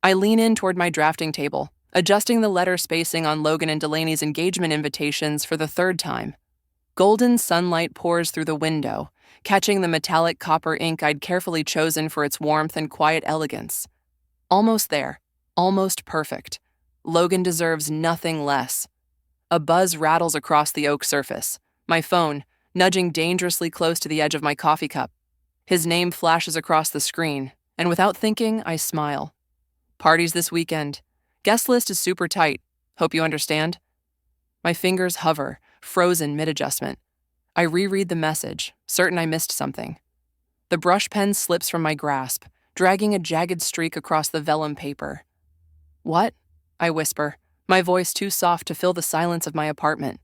I lean in toward my drafting table, adjusting the letter spacing on Logan and Delaney's engagement invitations for the third time. Golden sunlight pours through the window, catching the metallic copper ink I'd carefully chosen for its warmth and quiet elegance. Almost there, almost perfect. Logan deserves nothing less. A buzz rattles across the oak surface. My phone, nudging dangerously close to the edge of my coffee cup. His name flashes across the screen, and without thinking, I smile. Parties this weekend. Guest list is super tight. Hope you understand. My fingers hover, frozen mid-adjustment. I reread the message, certain I missed something. The brush pen slips from my grasp, dragging a jagged streak across the vellum paper. What? I whisper, my voice too soft to fill the silence of my apartment.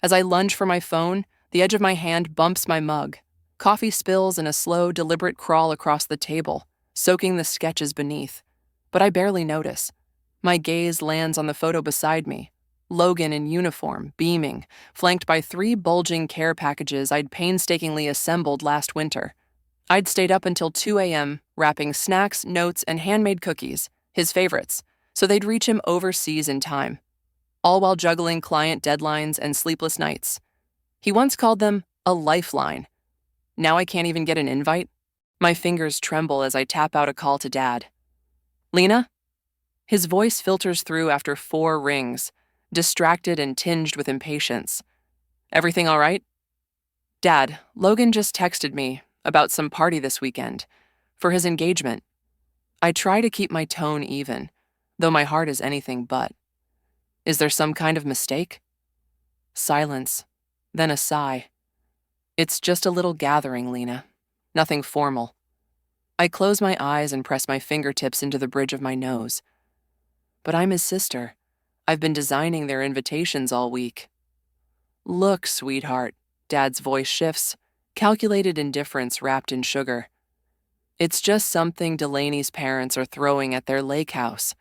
As I lunge for my phone, the edge of my hand bumps my mug. Coffee spills in a slow, deliberate crawl across the table, soaking the sketches beneath. But I barely notice. My gaze lands on the photo beside me. Logan in uniform, beaming, flanked by 3 bulging care packages I'd painstakingly assembled last winter. I'd stayed up until 2 a.m., wrapping snacks, notes, and handmade cookies, his favorites, so they'd reach him overseas in time. All while juggling client deadlines and sleepless nights. He once called them a lifeline. Now I can't even get an invite? My fingers tremble as I tap out a call to Dad. Lena? His voice filters through after 4 rings, distracted and tinged with impatience. Everything all right? Dad, Logan just texted me about some party this weekend, for his engagement. I try to keep my tone even, though my heart is anything but. Is there some kind of mistake? Silence, then a sigh. It's just a little gathering, Lena. Nothing formal. I close my eyes and press my fingertips into the bridge of my nose. But I'm his sister. I've been designing their invitations all week. Look, sweetheart, Dad's voice shifts, calculated indifference wrapped in sugar. It's just something Delaney's parents are throwing at their lake house.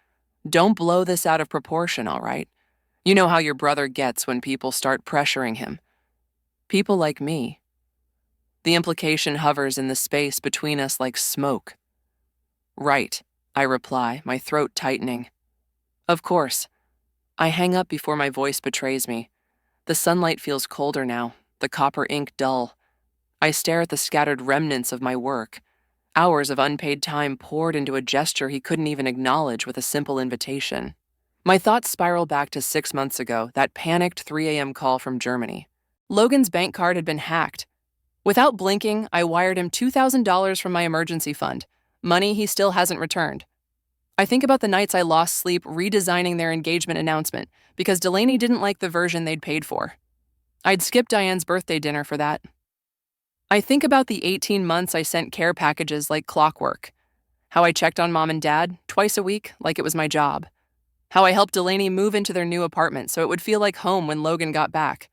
Don't blow this out of proportion, all right? You know how your brother gets when people start pressuring him. People like me. The implication hovers in the space between us like smoke. Right, I reply, my throat tightening. Of course. I hang up before my voice betrays me. The sunlight feels colder now, the copper ink dull. I stare at the scattered remnants of my work. Hours of unpaid time poured into a gesture he couldn't even acknowledge with a simple invitation. My thoughts spiral back to 6 months ago, that panicked 3 a.m. call from Germany. Logan's bank card had been hacked. Without blinking, I wired him $2,000 from my emergency fund, money he still hasn't returned. I think about the nights I lost sleep redesigning their engagement announcement because Delaney didn't like the version they'd paid for. I'd skip Diane's birthday dinner for that. I think about the 18 months I sent care packages like clockwork. How I checked on Mom and Dad twice a week like it was my job. How I helped Delaney move into their new apartment so it would feel like home when Logan got back.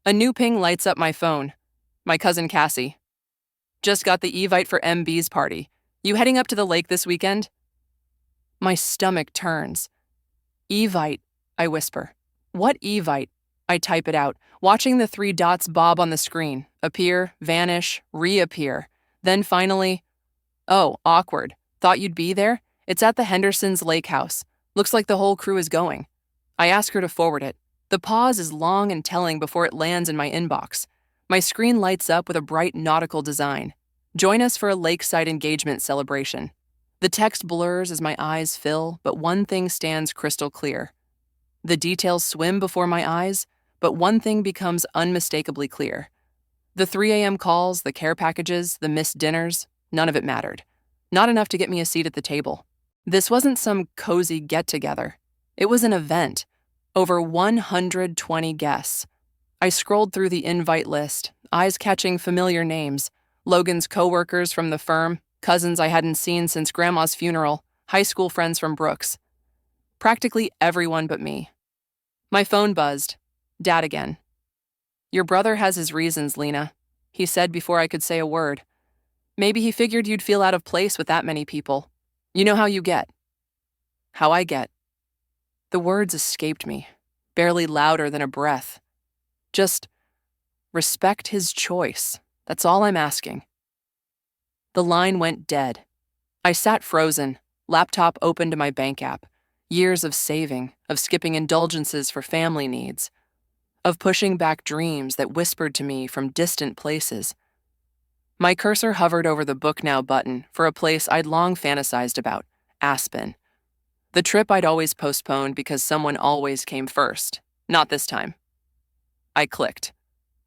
A new ping lights up my phone. My cousin Cassie. Just got the evite for MB's party. You heading up to the lake this weekend? My stomach turns. Evite, I whisper. What evite? I type it out, watching the 3 dots bob on the screen, appear, vanish, reappear. Then finally, oh, awkward. Thought you'd be there? It's at the Hendersons' lake house. Looks like the whole crew is going. I ask her to forward it. The pause is long and telling before it lands in my inbox. My screen lights up with a bright nautical design. Join us for a lakeside engagement celebration. The text blurs as my eyes fill, but one thing stands crystal clear. The details swim before my eyes, but one thing becomes unmistakably clear. The 3 a.m. calls, the care packages, the missed dinners, none of it mattered. Not enough to get me a seat at the table. This wasn't some cozy get-together. It was an event. Over 120 guests. I scrolled through the invite list, eyes catching familiar names. Logan's coworkers from the firm, cousins I hadn't seen since Grandma's funeral, high school friends from Brooks. Practically everyone but me. My phone buzzed. Dad again. Your brother has his reasons, Lena, he said before I could say a word. Maybe he figured you'd feel out of place with that many people. You know how you get. How I get. The words escaped me, barely louder than a breath. Just respect his choice. That's all I'm asking. The line went dead. I sat frozen, Laptop open to my bank app. Years of saving, of skipping indulgences for family needs, of pushing back dreams that whispered to me from distant places. My cursor hovered over the Book Now button for a place I'd long fantasized about, Aspen. The trip I'd always postponed because someone always came first. Not this time. I clicked.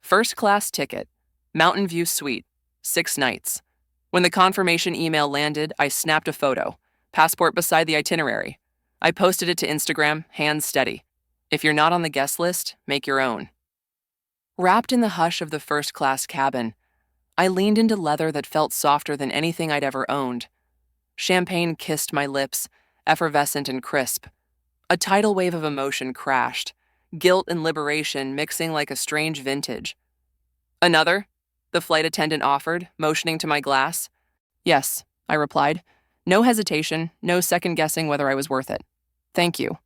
First class ticket, Mountain View Suite, 6 nights. When the confirmation email landed, I snapped a photo, passport beside the itinerary. I posted it to Instagram, hands steady. If you're not on the guest list, make your own. Wrapped in the hush of the first-class cabin, I leaned into leather that felt softer than anything I'd ever owned. Champagne kissed my lips, effervescent and crisp. A tidal wave of emotion crashed, guilt and liberation mixing like a strange vintage. Another? The flight attendant offered, motioning to my glass. Yes, I replied. No hesitation, no second-guessing whether I was worth it. Thank you.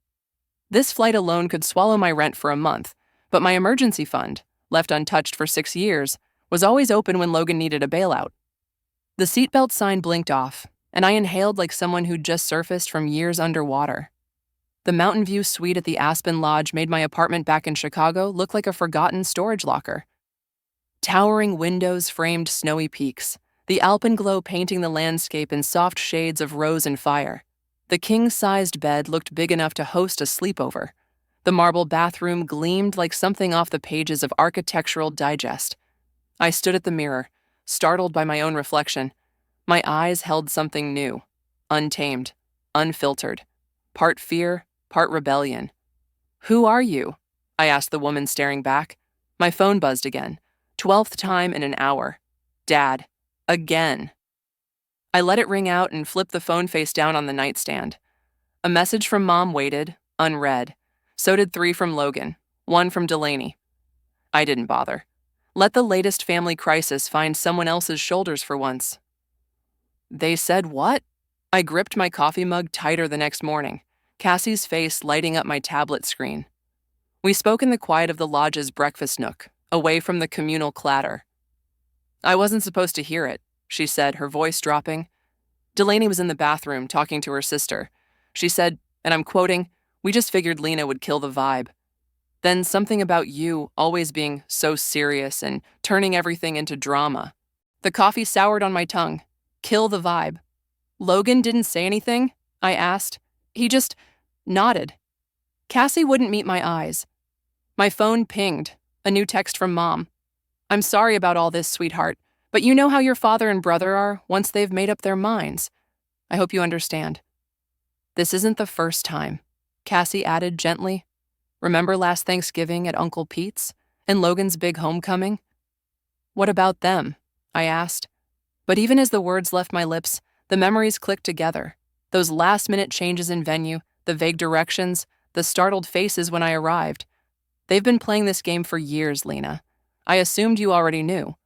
This flight alone could swallow my rent for a month, but my emergency fund, left untouched for 6 years, was always open when Logan needed a bailout. The seatbelt sign blinked off, and I inhaled like someone who'd just surfaced from years underwater. The Mountain View suite at the Aspen Lodge made my apartment back in Chicago look like a forgotten storage locker. Towering windows framed snowy peaks, the alpenglow painting the landscape in soft shades of rose and fire. The king-sized bed looked big enough to host a sleepover. The marble bathroom gleamed like something off the pages of Architectural Digest. I stood at the mirror, startled by my own reflection. My eyes held something new, untamed, unfiltered, part fear, part rebellion. Who are you? I asked the woman staring back. My phone buzzed again, 12th time in an hour. Dad. Again. I let it ring out and flipped the phone face down on the nightstand. A message from Mom waited, unread. So did 3 from Logan, 1 from Delaney. I didn't bother. Let the latest family crisis find someone else's shoulders for once. They said what? I gripped my coffee mug tighter the next morning, Cassie's face lighting up my tablet screen. We spoke in the quiet of the lodge's breakfast nook, away from the communal clatter. I wasn't supposed to hear it, she said, her voice dropping. Delaney was in the bathroom talking to her sister. She said, and I'm quoting, "We just figured Lena would kill the vibe." Then something about you always being so serious and turning everything into drama. The coffee soured on my tongue. Kill the vibe. Logan didn't say anything? I asked. He just nodded. Cassie wouldn't meet my eyes. My phone pinged. A new text from Mom. I'm sorry about all this, sweetheart, but you know how your father and brother are once they've made up their minds. I hope you understand. This isn't the first time, Cassie added gently. Remember last Thanksgiving at Uncle Pete's and Logan's big homecoming? What about them? I asked. But even as the words left my lips, the memories clicked together. Those last-minute changes in venue, the vague directions, the startled faces when I arrived. They've been playing this game for years, Lena. I assumed you already knew.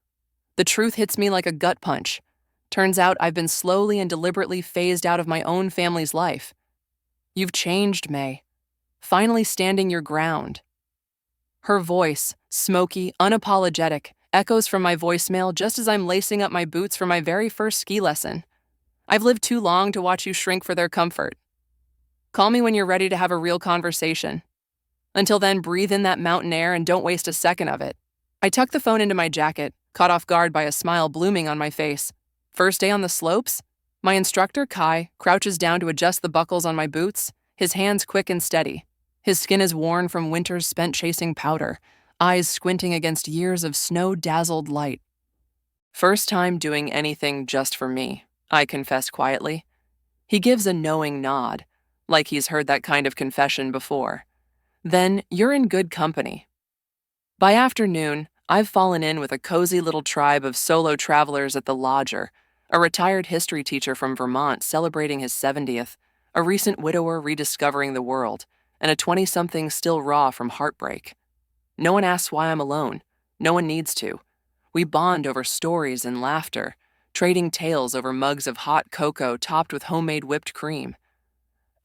The truth hits me like a gut punch. Turns out I've been slowly and deliberately phased out of my own family's life. You've changed, May. Finally standing your ground. Her voice, smoky, unapologetic, echoes from my voicemail just as I'm lacing up my boots for my very first ski lesson. I've lived too long to watch you shrink for their comfort. Call me when you're ready to have a real conversation. Until then, breathe in that mountain air and don't waste a second of it. I tucked the phone into my jacket, caught off guard by a smile blooming on my face. First day on the slopes? My instructor, Kai, crouches down to adjust the buckles on my boots, his hands quick and steady. His skin is worn from winters spent chasing powder, eyes squinting against years of snow-dazzled light. First time doing anything just for me, I confess quietly. He gives a knowing nod, like he's heard that kind of confession before. Then you're in good company. By afternoon, I've fallen in with a cozy little tribe of solo travelers at the Lodger, a retired history teacher from Vermont celebrating his 70th, a recent widower rediscovering the world, and a 20-something still raw from heartbreak. No one asks why I'm alone. No one needs to. We bond over stories and laughter, trading tales over mugs of hot cocoa topped with homemade whipped cream.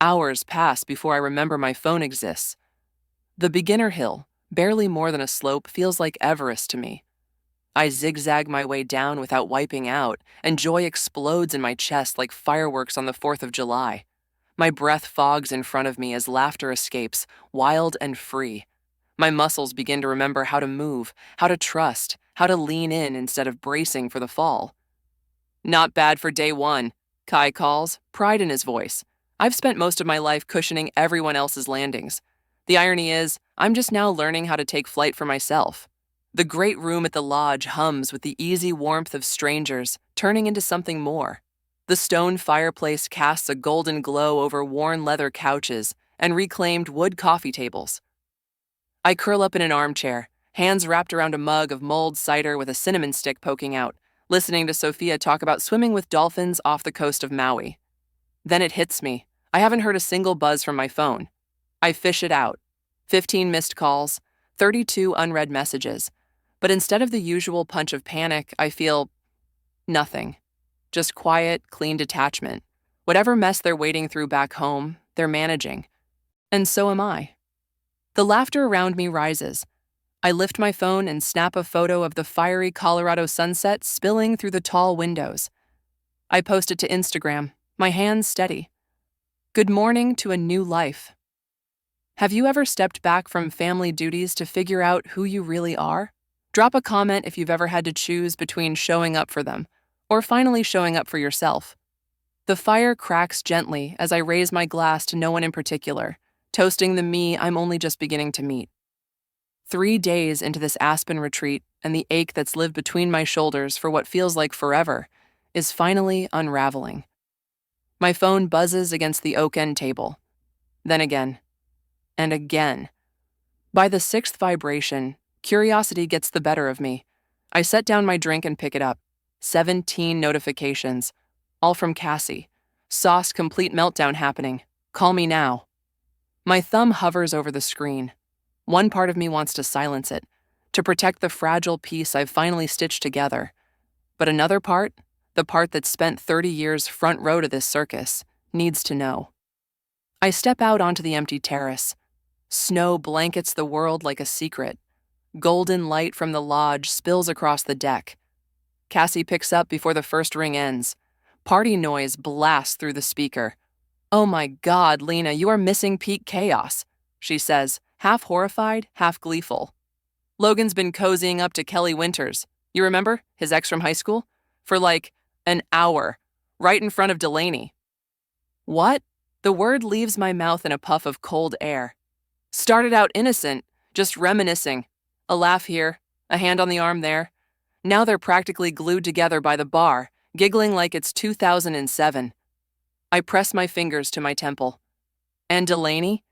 Hours pass before I remember my phone exists. The beginner hill, barely more than a slope, feels like Everest to me. I zigzag my way down without wiping out, and joy explodes in my chest like fireworks on the 4th of July. My breath fogs in front of me as laughter escapes, wild and free. My muscles begin to remember how to move, how to trust, how to lean in instead of bracing for the fall. Not bad for day one, Kai calls, pride in his voice. I've spent most of my life cushioning everyone else's landings. The irony is, I'm just now learning how to take flight for myself. The great room at the lodge hums with the easy warmth of strangers, turning into something more. The stone fireplace casts a golden glow over worn leather couches and reclaimed wood coffee tables. I curl up in an armchair, hands wrapped around a mug of mulled cider with a cinnamon stick poking out, listening to Sophia talk about swimming with dolphins off the coast of Maui. Then it hits me. I haven't heard a single buzz from my phone. I fish it out. 15 missed calls, 32 unread messages. But instead of the usual punch of panic, I feel nothing. Just quiet, clean detachment. Whatever mess they're wading through back home, they're managing. And so am I. The laughter around me rises. I lift my phone and snap a photo of the fiery Colorado sunset spilling through the tall windows. I post it to Instagram, my hands steady. Good morning to a new life. Have you ever stepped back from family duties to figure out who you really are? Drop a comment if you've ever had to choose between showing up for them or finally showing up for yourself. The fire cracks gently as I raise my glass to no one in particular, toasting the me I'm only just beginning to meet. 3 days into this Aspen retreat, and the ache that's lived between my shoulders for what feels like forever is finally unraveling. My phone buzzes against the oak end table. Then again. And again. By the 6th vibration, curiosity gets the better of me. I set down my drink and pick it up. 17 notifications. All from Cassie. Sauce complete meltdown happening. Call me now. My thumb hovers over the screen. One part of me wants to silence it, to protect the fragile piece I've finally stitched together. But another part, the part that's spent 30 years front row to this circus, needs to know. I step out onto the empty terrace. Snow blankets the world like a secret. Golden light from the lodge spills across the deck. Cassie picks up before the first ring ends. Party noise blasts through the speaker. "Oh my God, Lena, you are missing peak chaos," she says, half horrified, half gleeful. "Logan's been cozying up to Kelly Winters. You remember? His ex from high school? For like an hour, right in front of Delaney." What? The word leaves my mouth in a puff of cold air. Started out innocent, just reminiscing. A laugh here, a hand on the arm there. Now they're practically glued together by the bar, giggling like it's 2007. I press my fingers to my temple. And Delaney?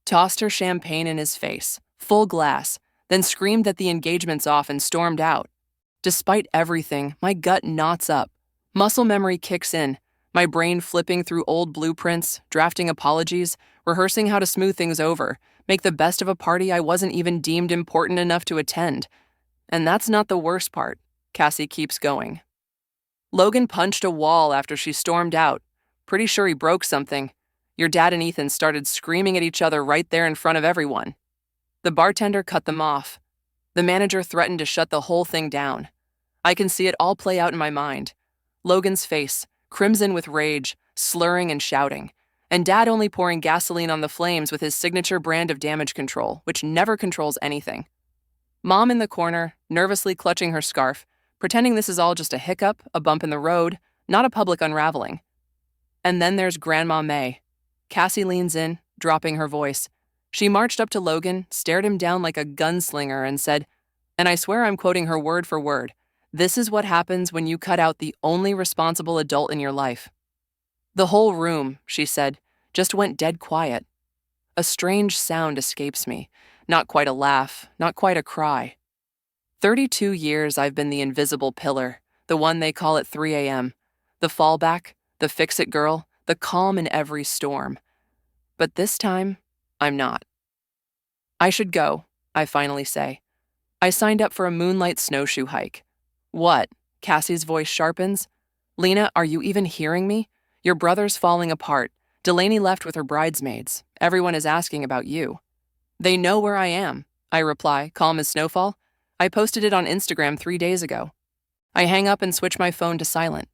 Tossed her champagne in his face, full glass, then screamed that the engagement's off and stormed out. Despite everything, my gut knots up. Muscle memory kicks in, my brain flipping through old blueprints, drafting apologies, rehearsing how to smooth things over, make the best of a party I wasn't even deemed important enough to attend. And that's not the worst part, Cassie keeps going. Logan punched a wall after she stormed out. Pretty sure he broke something. Your dad and Ethan started screaming at each other right there in front of everyone. The bartender cut them off. The manager threatened to shut the whole thing down. I can see it all play out in my mind. Logan's face, crimson with rage, slurring and shouting, and Dad only pouring gasoline on the flames with his signature brand of damage control, which never controls anything. Mom in the corner, nervously clutching her scarf, pretending this is all just a hiccup, a bump in the road, not a public unraveling. And then there's Grandma May. Cassie leans in, dropping her voice. She marched up to Logan, stared him down like a gunslinger, and said, and I swear I'm quoting her word for word, "This is what happens when you cut out the only responsible adult in your life." The whole room, she said, just went dead quiet. A strange sound escapes me. Not quite a laugh, not quite a cry. 32 years I've been the invisible pillar, the one they call at 3 a.m., the fallback, the fix-it girl, the calm in every storm. But this time, I'm not. I should go, I finally say. I signed up for a moonlight snowshoe hike. What? Cassie's voice sharpens. Lena, are you even hearing me? Your brother's falling apart. Delaney left with her bridesmaids. Everyone is asking about you. They know where I am, I reply, calm as snowfall. I posted it on Instagram 3 days ago. I hang up and switch my phone to silent.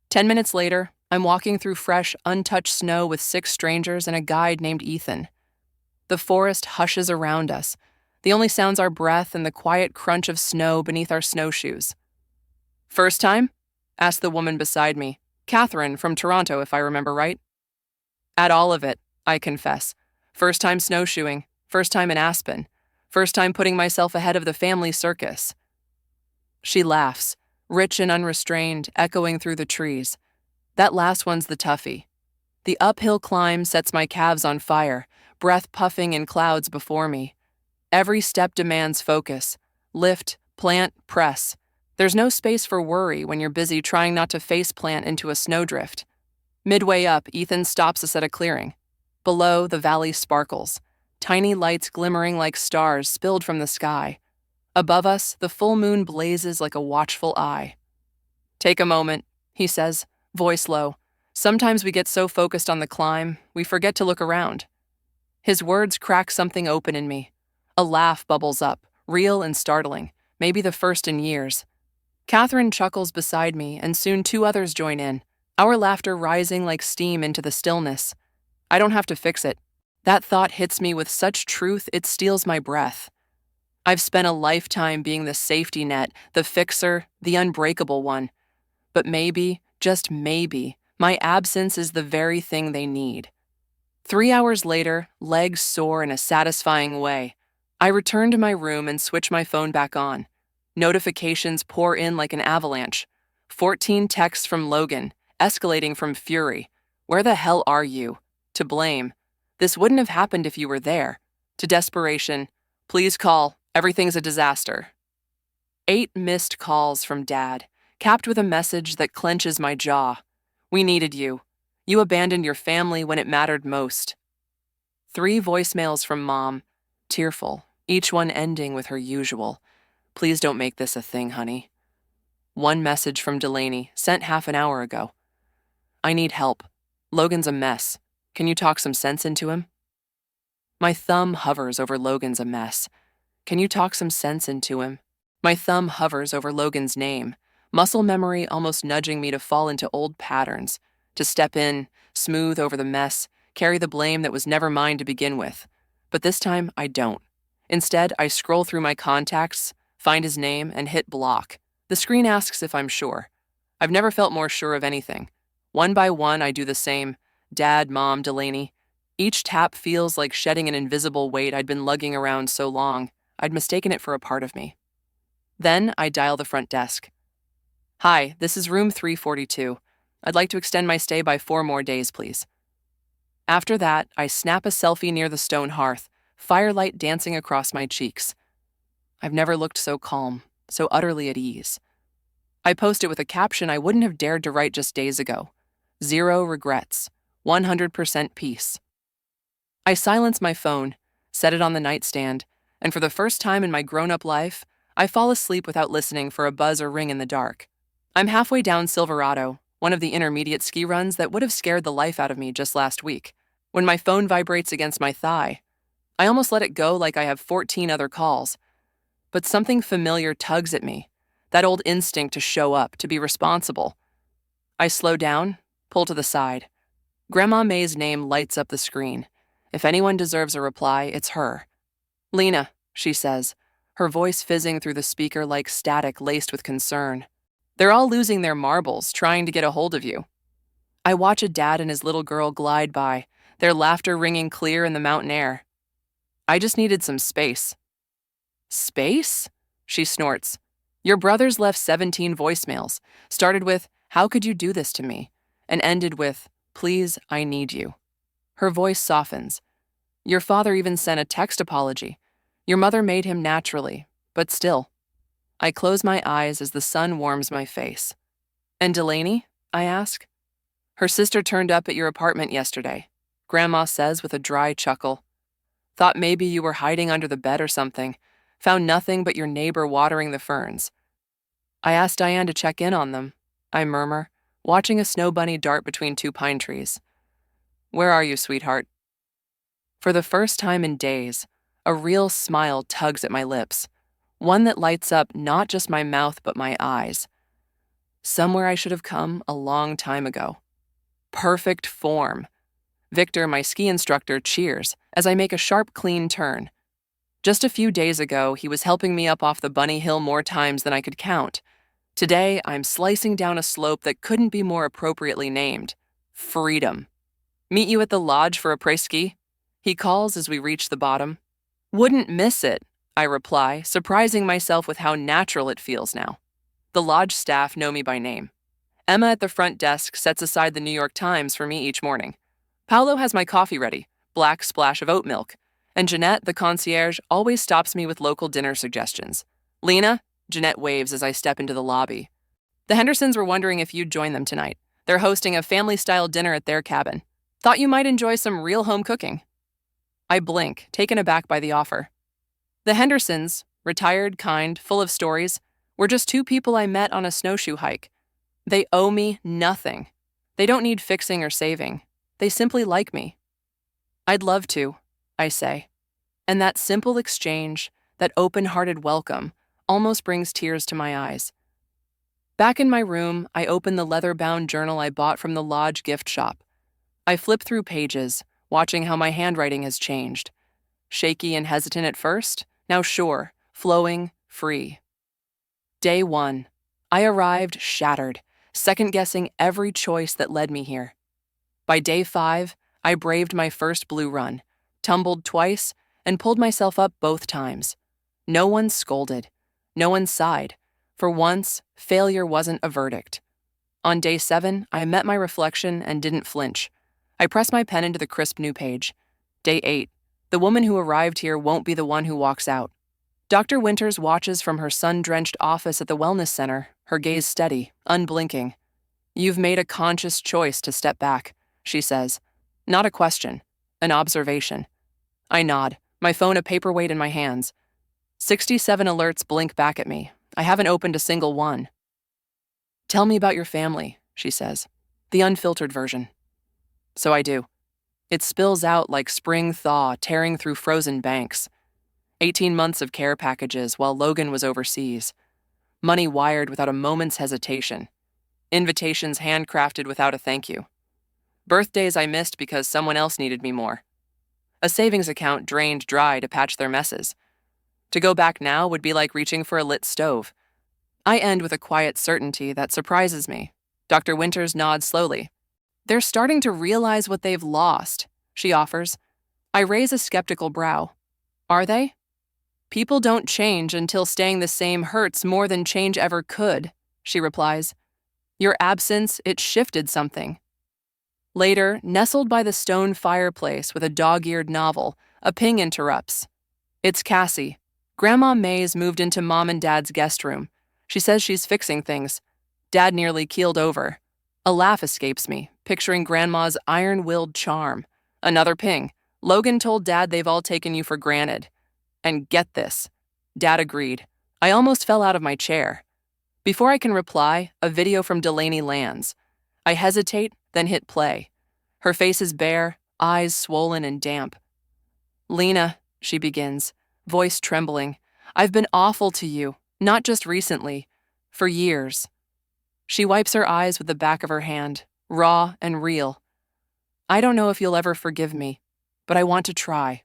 10 minutes later, I'm walking through fresh, untouched snow with 6 strangers and a guide named Ethan. The forest hushes around us. The only sounds are breath and the quiet crunch of snow beneath our snowshoes. "First time?" asked the woman beside me. Catherine from Toronto, if I remember right. "At all of it," I confess. First time snowshoeing, first time in Aspen, first time putting myself ahead of the family circus. She laughs, rich and unrestrained, echoing through the trees. That last one's the toughie. The uphill climb sets my calves on fire, breath puffing in clouds before me. Every step demands focus. Lift, plant, press. There's no space for worry when you're busy trying not to face plant into a snowdrift. Midway up, Ethan stops us at a clearing. Below, the valley sparkles. Tiny lights glimmering like stars spilled from the sky. Above us, the full moon blazes like a watchful eye. "Take a moment," he says, voice low. Sometimes we get so focused on the climb, we forget to look around. His words crack something open in me. A laugh bubbles up, real and startling, maybe the first in years. Catherine chuckles beside me, and soon 2 others join in, our laughter rising like steam into the stillness. I don't have to fix it. That thought hits me with such truth it steals my breath. I've spent a lifetime being the safety net, the fixer, the unbreakable one. But maybe, just maybe, my absence is the very thing they need. 3 hours later, legs sore in a satisfying way. I return to my room and switch my phone back on. Notifications pour in like an avalanche. 14 texts from Logan, escalating from fury. "Where the hell are you?" To blame. "This wouldn't have happened if you were there." To desperation. "Please call. Everything's a disaster." 8 missed calls from Dad, capped with a message that clenches my jaw. "We needed you. You abandoned your family when it mattered most." 3 voicemails from Mom, tearful, each one ending with her usual, "Please don't make this a thing, honey." 1 message from Delaney, sent half an hour ago. "I need help. Logan's a mess. Can you talk some sense into him?" My thumb hovers over Logan's a mess. Can you talk some sense into him? My thumb hovers over Logan's name, muscle memory almost nudging me to fall into old patterns, to step in, smooth over the mess, carry the blame that was never mine to begin with. But this time, I don't. Instead, I scroll through my contacts, find his name, and hit block. The screen asks if I'm sure. I've never felt more sure of anything. One by one, I do the same. Dad, Mom, Delaney. Each tap feels like shedding an invisible weight I'd been lugging around so long, I'd mistaken it for a part of me. Then I dial the front desk. "Hi, this is room 342. I'd like to extend my stay by 4 more days, please." After that, I snap a selfie near the stone hearth, firelight dancing across my cheeks. I've never looked so calm, so utterly at ease. I post it with a caption I wouldn't have dared to write just days ago. 0 regrets, 100% peace. I silence my phone, set it on the nightstand, and for the first time in my grown-up life, I fall asleep without listening for a buzz or ring in the dark. I'm halfway down Silverado, one of the intermediate ski runs that would have scared the life out of me just last week, when my phone vibrates against my thigh. I almost let it go like I have 14 other calls. But something familiar tugs at me, that old instinct to show up, to be responsible. I slow down, pull to the side. Grandma May's name lights up the screen. If anyone deserves a reply, it's her. "Lena," she says, her voice fizzing through the speaker like static laced with concern. "They're all losing their marbles, trying to get a hold of you." I watch a dad and his little girl glide by, their laughter ringing clear in the mountain air. "I just needed some space." "Space?" she snorts. "Your brothers left 17 voicemails, started with, 'How could you do this to me?' and ended with, 'Please, I need you.'" Her voice softens. "Your father even sent a text apology. Your mother made him naturally, but still." I close my eyes as the sun warms my face. "And Delaney?" I ask. "Her sister turned up at your apartment yesterday," Grandma says with a dry chuckle. "Thought maybe you were hiding under the bed or something. Found nothing but your neighbor watering the ferns." "I asked Diane to check in on them," I murmur, watching a snow bunny dart between 2 pine trees. "Where are you, sweetheart?" For the first time in days, a real smile tugs at my lips. one that lights up not just my mouth but my eyes. Somewhere I should have come a long time ago. Perfect form. Victor, my ski instructor, cheers as I make a sharp, clean turn. Just a few days ago, he was helping me up off the bunny hill more times than I could count. Today, I'm slicing down a slope that couldn't be more appropriately named. Freedom. Meet you at the lodge for a après-ski? He calls as we reach the bottom. Wouldn't miss it, I reply, surprising myself with how natural it feels now. The lodge staff know me by name. Emma at the front desk sets aside the New York Times for me each morning. Paolo has my coffee ready, black splash of oat milk. And Jeanette, the concierge, always stops me with local dinner suggestions. Lena? Jeanette waves as I step into the lobby. The Hendersons were wondering if you'd join them tonight. They're hosting a family-style dinner at their cabin. Thought you might enjoy some real home cooking. I blink, taken aback by the offer. The Hendersons, retired, kind, full of stories, were just two people I met on a snowshoe hike. They owe me nothing. They don't need fixing or saving. They simply like me. I'd love to, I say. And that simple exchange, that open-hearted welcome, almost brings tears to my eyes. Back in my room, I open the leather-bound journal I bought from the lodge gift shop. I flip through pages, watching how my handwriting has changed. Shaky and hesitant at first, now sure, flowing, free. Day 1. I arrived shattered, second-guessing every choice that led me here. By day 5, I braved my first blue run, tumbled twice, and pulled myself up both times. No one scolded. No one sighed. For once, failure wasn't a verdict. On day 7, I met my reflection and didn't flinch. I pressed my pen into the crisp new page. Day 8. The woman who arrived here won't be the one who walks out. Dr. Winters watches from her sun-drenched office at the wellness center, her gaze steady, unblinking. You've made a conscious choice to step back, she says. Not a question, an observation. I nod, my phone a paperweight in my hands. 67 alerts blink back at me. I haven't opened a single one. Tell me about your family, she says. The unfiltered version. So I do. It spills out like spring thaw tearing through frozen banks. 18 months of care packages while Logan was overseas. Money wired without a moment's hesitation. Invitations handcrafted without a thank you. Birthdays I missed because someone else needed me more. A savings account drained dry to patch their messes. To go back now would be like reaching for a lit stove. I end with a quiet certainty that surprises me. Dr. Winters nods slowly. They're starting to realize what they've lost, she offers. I raise a skeptical brow. Are they? People don't change until staying the same hurts more than change ever could, she replies. Your absence, it shifted something. Later, nestled by the stone fireplace with a dog-eared novel, a ping interrupts. It's Cassie. Grandma May's moved into Mom and Dad's guest room. She says she's fixing things. Dad nearly keeled over. A laugh escapes me, picturing Grandma's iron-willed charm. Another ping. Logan told Dad they've all taken you for granted. And get this. Dad agreed. I almost fell out of my chair. Before I can reply, a video from Delaney lands. I hesitate, then hit play. Her face is bare, eyes swollen and damp. Lena, she begins, voice trembling. I've been awful to you, not just recently, for years. She wipes her eyes with the back of her hand, raw and real. I don't know if you'll ever forgive me, but I want to try.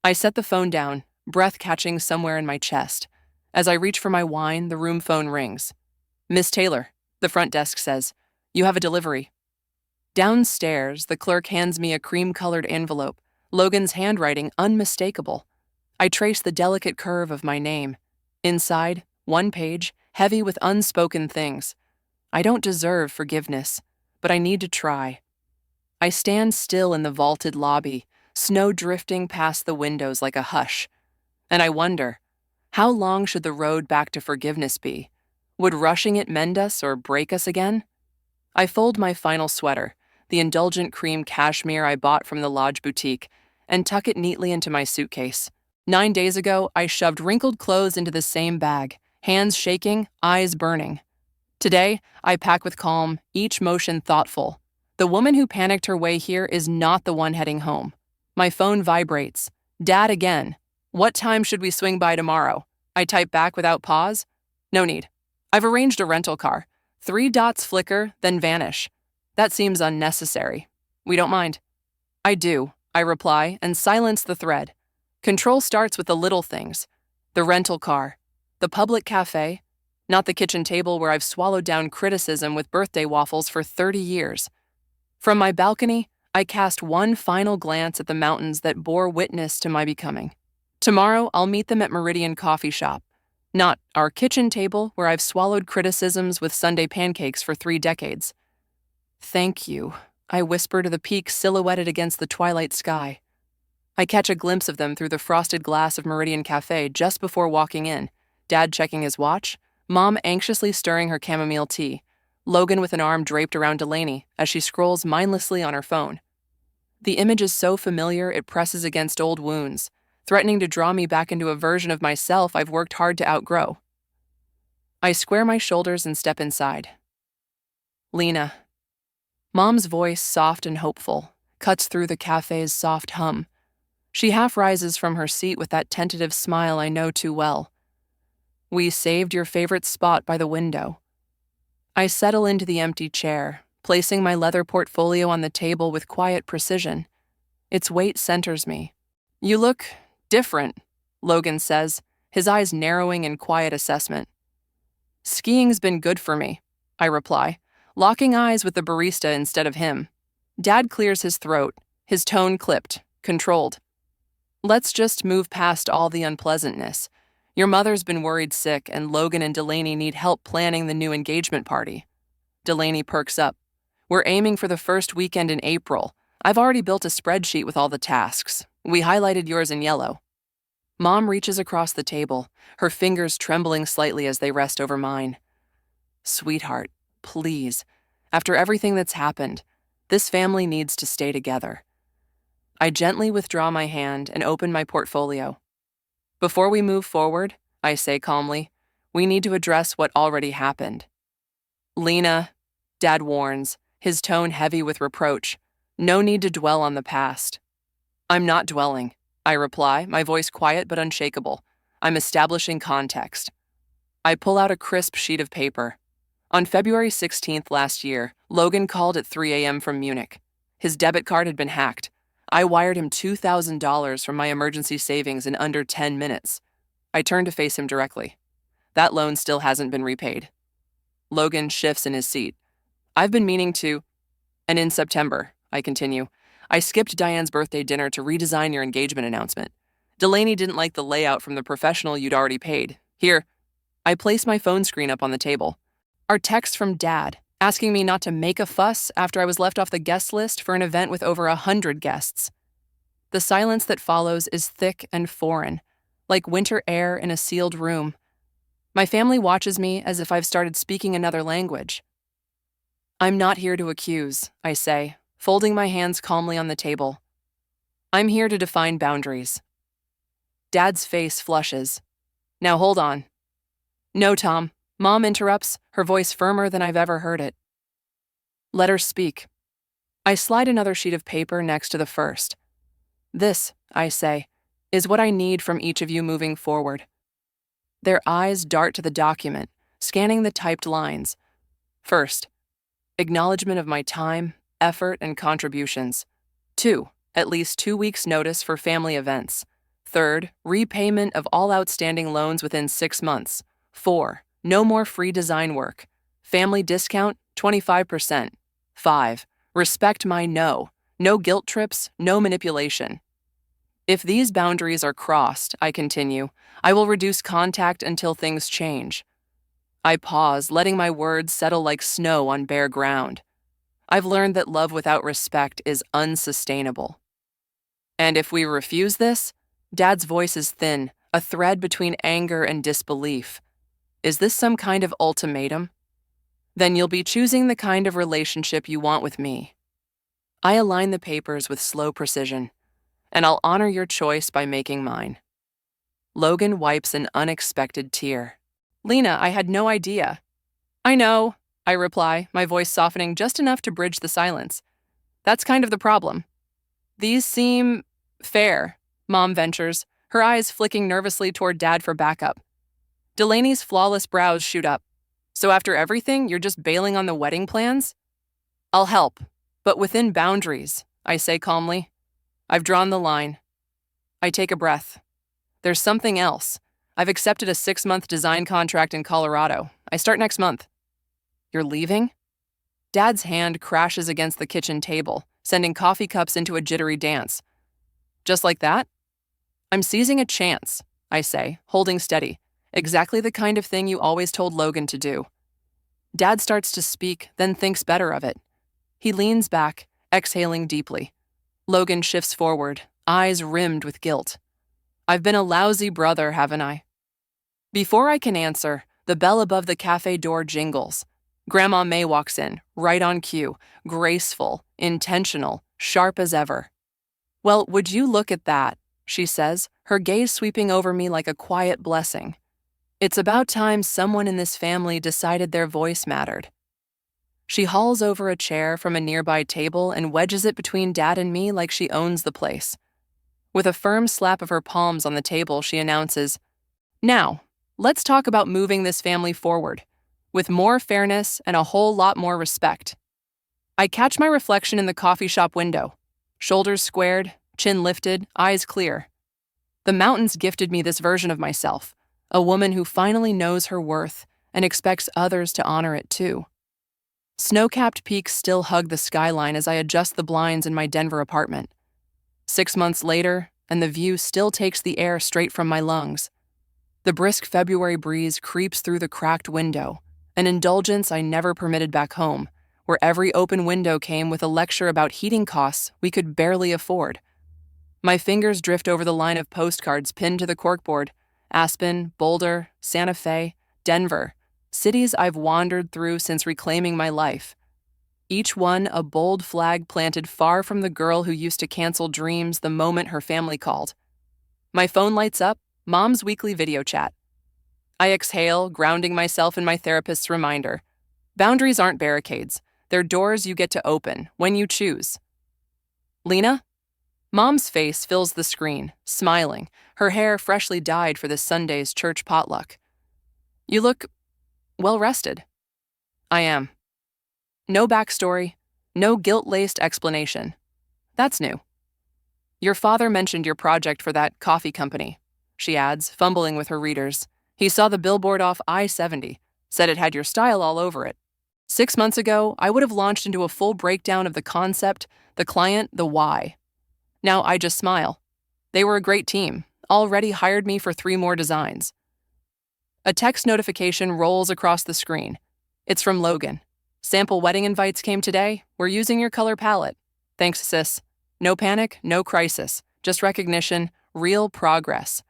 I set the phone down, breath catching somewhere in my chest. As I reach for my wine, the room phone rings. Miss Taylor, the front desk says, you have a delivery. Downstairs, the clerk hands me a cream-colored envelope, Logan's handwriting unmistakable. I trace the delicate curve of my name. Inside, one page, heavy with unspoken things. I don't deserve forgiveness, but I need to try. I stand still in the vaulted lobby, snow drifting past the windows like a hush. And I wonder, how long should the road back to forgiveness be? Would rushing it mend us or break us again? I fold my final sweater, the indulgent cream cashmere I bought from the Lodge boutique, and tuck it neatly into my suitcase. 9 days ago, I shoved wrinkled clothes into the same bag, hands shaking, eyes burning. Today, I pack with calm, each motion thoughtful. The woman who panicked her way here is not the one heading home. My phone vibrates. Dad again. What time should we swing by tomorrow? I type back without pause. No need. I've arranged a rental car. 3 dots flicker, then vanish. That seems unnecessary. We don't mind. I do, I reply, and silence the thread. Control starts with the little things. The rental car. The public cafe. Not the kitchen table where I've swallowed down criticism with birthday waffles for 30 years. From my balcony, I cast one final glance at the mountains that bore witness to my becoming. Tomorrow, I'll meet them at Meridian Coffee Shop. Not our kitchen table where I've swallowed criticisms with Sunday pancakes for 3 decades. Thank you, I whisper to the peaks silhouetted against the twilight sky. I catch a glimpse of them through the frosted glass of Meridian Cafe just before walking in, Dad checking his watch, Mom anxiously stirring her chamomile tea, Logan with an arm draped around Delaney as she scrolls mindlessly on her phone. The image is so familiar it presses against old wounds, threatening to draw me back into a version of myself I've worked hard to outgrow. I square my shoulders and step inside. Lena. Mom's voice, soft and hopeful, cuts through the cafe's soft hum. She half rises from her seat with that tentative smile I know too well. We saved your favorite spot by the window. I settle into the empty chair, placing my leather portfolio on the table with quiet precision. Its weight centers me. You look different, Logan says, his eyes narrowing in quiet assessment. Skiing's been good for me, I reply, locking eyes with the barista instead of him. Dad clears his throat, his tone clipped, controlled. Let's just move past all the unpleasantness. Your mother's been worried sick, and Logan and Delaney need help planning the new engagement party. Delaney perks up. We're aiming for the first weekend in April. I've already built a spreadsheet with all the tasks. We highlighted yours in yellow. Mom reaches across the table, her fingers trembling slightly as they rest over mine. Sweetheart, please. After everything that's happened, this family needs to stay together. I gently withdraw my hand and open my portfolio. Before we move forward, I say calmly, we need to address what already happened. Lena, Dad warns, his tone heavy with reproach. No need to dwell on the past. I'm not dwelling, I reply, my voice quiet but unshakable. I'm establishing context. I pull out a crisp sheet of paper. On February 16th last year, Logan called at 3 a.m. from Munich. His debit card had been hacked. I wired him $2,000 from my emergency savings in under 10 minutes. I turn to face him directly. That loan still hasn't been repaid. Logan shifts in his seat. I've been meaning to... And in September, I continue, I skipped Diane's birthday dinner to redesign your engagement announcement. Delaney didn't like the layout from the professional you'd already paid. Here, I place my phone screen up on the table. Our text from Dad, asking me not to make a fuss after I was left off the guest list for an event with over 100 guests. The silence that follows is thick and foreign, like winter air in a sealed room. My family watches me as if I've started speaking another language. I'm not here to accuse, I say, folding my hands calmly on the table. I'm here to define boundaries. Dad's face flushes. Now hold on. No, Tom. Mom interrupts, her voice firmer than I've ever heard it. Let her speak. I slide another sheet of paper next to the first. This, I say, is what I need from each of you moving forward. Their eyes dart to the document, scanning the typed lines. First, acknowledgement of my time, effort, and contributions. 2, at least 2 weeks' notice for family events. 3rd, repayment of all outstanding loans within 6 months. 4, no more free design work. Family discount, 25%. 5, respect my no. No guilt trips, no manipulation. If these boundaries are crossed, I continue, I will reduce contact until things change. I pause, letting my words settle like snow on bare ground. I've learned that love without respect is unsustainable. And if we refuse this, Dad's voice is thin, a thread between anger and disbelief. Is this some kind of ultimatum? Then you'll be choosing the kind of relationship you want with me. I align the papers with slow precision, and I'll honor your choice by making mine. Logan wipes an unexpected tear. Lena, I had no idea. I know, I reply, my voice softening just enough to bridge the silence. That's kind of the problem. These seem fair, Mom ventures, her eyes flicking nervously toward Dad for backup. Delaney's flawless brows shoot up. So after everything, you're just bailing on the wedding plans? I'll help, but within boundaries, I say calmly. I've drawn the line. I take a breath. There's something else. I've accepted a 6-month design contract in Colorado. I start next month. You're leaving? Dad's hand crashes against the kitchen table, sending coffee cups into a jittery dance. Just like that? I'm seizing a chance, I say, holding steady. Exactly the kind of thing you always told Logan to do. Dad starts to speak, then thinks better of it. He leans back, exhaling deeply. Logan shifts forward, eyes rimmed with guilt. I've been a lousy brother, haven't I? Before I can answer, the bell above the cafe door jingles. Grandma May walks in, right on cue, graceful, intentional, sharp as ever. Well, would you look at that, she says, her gaze sweeping over me like a quiet blessing. It's about time someone in this family decided their voice mattered. She hauls over a chair from a nearby table and wedges it between Dad and me like she owns the place. With a firm slap of her palms on the table, she announces, "Now, let's talk about moving this family forward, with more fairness and a whole lot more respect." I catch my reflection in the coffee shop window, shoulders squared, chin lifted, eyes clear. The mountains gifted me this version of myself, a woman who finally knows her worth and expects others to honor it too. Snow-capped peaks still hug the skyline as I adjust the blinds in my Denver apartment. 6 months later, and the view still takes the air straight from my lungs. The brisk February breeze creeps through the cracked window, an indulgence I never permitted back home, where every open window came with a lecture about heating costs we could barely afford. My fingers drift over the line of postcards pinned to the corkboard. Aspen, Boulder, Santa Fe, Denver, cities I've wandered through since reclaiming my life. Each one a bold flag planted far from the girl who used to cancel dreams the moment her family called. My phone lights up, Mom's weekly video chat. I exhale, grounding myself in my therapist's reminder. Boundaries aren't barricades. They're doors you get to open when you choose. Lena? Mom's face fills the screen, smiling, her hair freshly dyed for this Sunday's church potluck. You look well-rested. I am. No backstory, no guilt-laced explanation. That's new. Your father mentioned your project for that coffee company, she adds, fumbling with her readers. He saw the billboard off I-70, said it had your style all over it. 6 months ago, I would have launched into a full breakdown of the concept, the client, the why. Now I just smile. They were a great team, already hired me for 3 more designs. A text notification rolls across the screen. It's from Logan. Sample wedding invites came today. We're using your color palette. Thanks, sis. No panic, no crisis. Just recognition, real progress.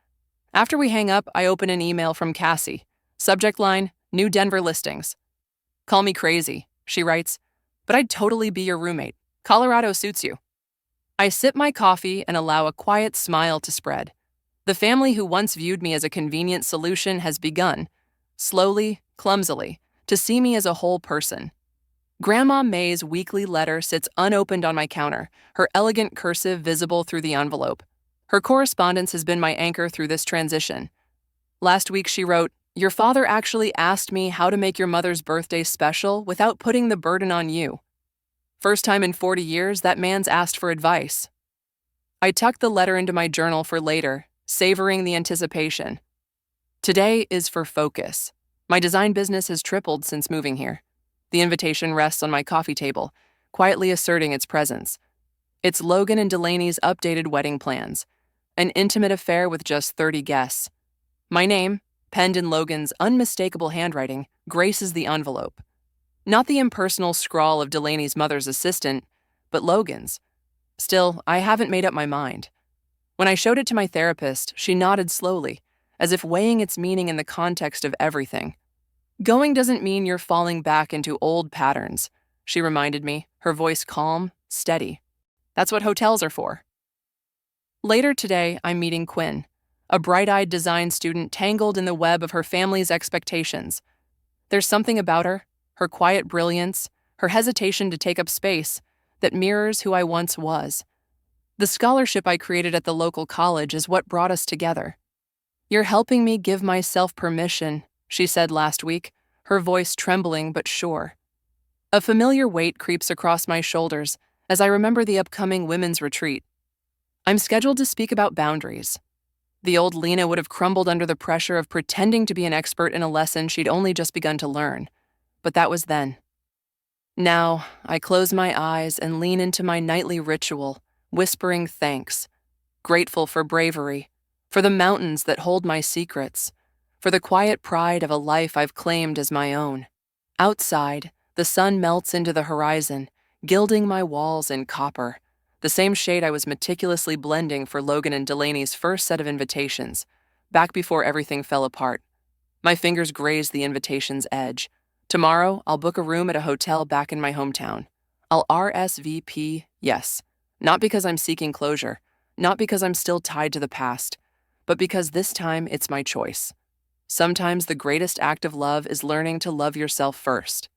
After we hang up, I open an email from Cassie. Subject line, new Denver listings. Call me crazy, she writes, but I'd totally be your roommate. Colorado suits you. I sip my coffee and allow a quiet smile to spread. The family who once viewed me as a convenient solution has begun, slowly, clumsily, to see me as a whole person. Grandma May's weekly letter sits unopened on my counter, her elegant cursive visible through the envelope. Her correspondence has been my anchor through this transition. Last week she wrote, "Your father actually asked me how to make your mother's birthday special without putting the burden on you. First time in 40 years that man's asked for advice." I tucked the letter into my journal for later, savoring the anticipation. Today is for focus. My design business has tripled since moving here. The invitation rests on my coffee table, quietly asserting its presence. It's Logan and Delaney's updated wedding plans, an intimate affair with just 30 guests. My name, penned in Logan's unmistakable handwriting, graces the envelope. Not the impersonal scrawl of Delaney's mother's assistant, but Logan's. Still, I haven't made up my mind. When I showed it to my therapist, she nodded slowly, as if weighing its meaning in the context of everything. Going doesn't mean you're falling back into old patterns, she reminded me, her voice calm, steady. That's what hotels are for. Later today, I'm meeting Quinn, a bright-eyed design student tangled in the web of her family's expectations. There's something about her quiet brilliance, her hesitation to take up space, that mirrors who I once was. The scholarship I created at the local college is what brought us together. You're helping me give myself permission, she said last week, her voice trembling but sure. A familiar weight creeps across my shoulders as I remember the upcoming women's retreat. I'm scheduled to speak about boundaries. The old Lena would have crumbled under the pressure of pretending to be an expert in a lesson she'd only just begun to learn. But that was then. Now, I close my eyes and lean into my nightly ritual, whispering thanks, grateful for bravery, for the mountains that hold my secrets, for the quiet pride of a life I've claimed as my own. Outside, the sun melts into the horizon, gilding my walls in copper, the same shade I was meticulously blending for Logan and Delaney's first set of invitations, back before everything fell apart. My fingers graze the invitation's edge. Tomorrow, I'll book a room at a hotel back in my hometown. I'll RSVP, yes, not because I'm seeking closure, not because I'm still tied to the past, but because this time it's my choice. Sometimes the greatest act of love is learning to love yourself first.